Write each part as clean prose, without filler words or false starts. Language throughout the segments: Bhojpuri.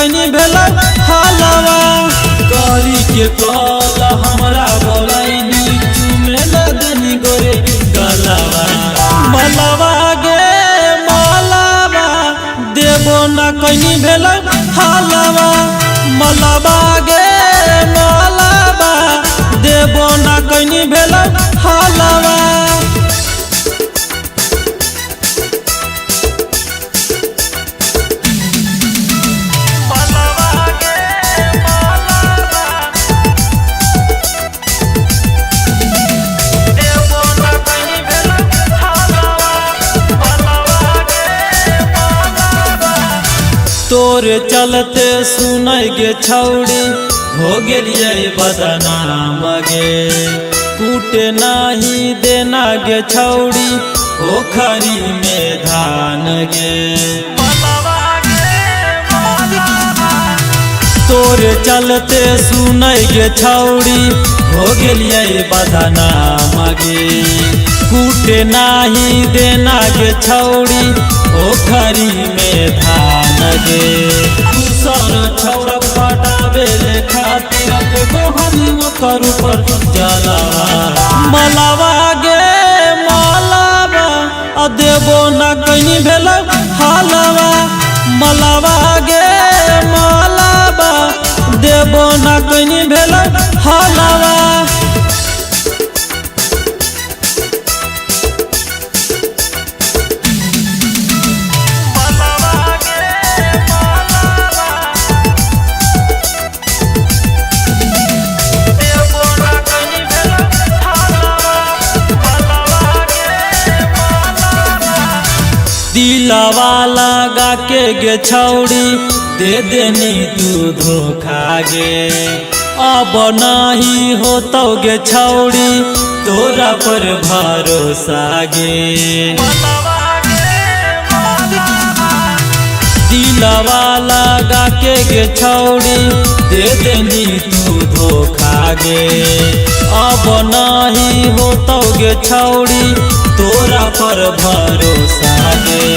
कनी भेल हालवा करी के कल हमरा बोलैनी चुमे लगनी गोरे गलवा मलवा गे मलवा देबो न कनी भेल हालवा मलवा गे मलवा देबो न कनी भेल हालवा तोरे चलते सुनय गे छौड़ी हो गेलिए बदनाम गे कूटे नहीं देना गे छौड़ी पोखरी में धान गे तोरे चलते सुनय गे छौड़ी हो गेलिए बदनाम गे कूटे नहीं देना गे छौड़ी पोखरी में धान गे दूसर छौड़ा पटावे खातिर गोहनी ओकर ऊपर जलवा मलवा गे मलवा देबो न कनी भेल हालवा मलवा गे मलवा देबो न कनी भेल हालवा दिलवा लगा के गे छौड़ी दे देनी तू धोखा गे अब नहीं होतो गे छौड़ी तोरा पर भरोसा गे दिलवा लगा के गे छौड़ी दे देनी तू धोखा गे अब नहीं होतो गे छौड़ी तोरा पर भरोसा गे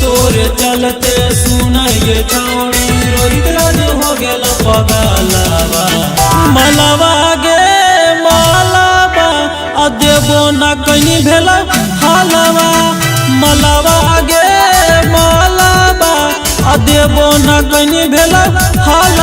तोरे चलते सुनय गे छौड़ी रोहित राज हो गेल पगलवा मलवा गे मलवा देबो न कनी भेल हालवा मलवा गे मलवा देबो न कनी भेल हालवा।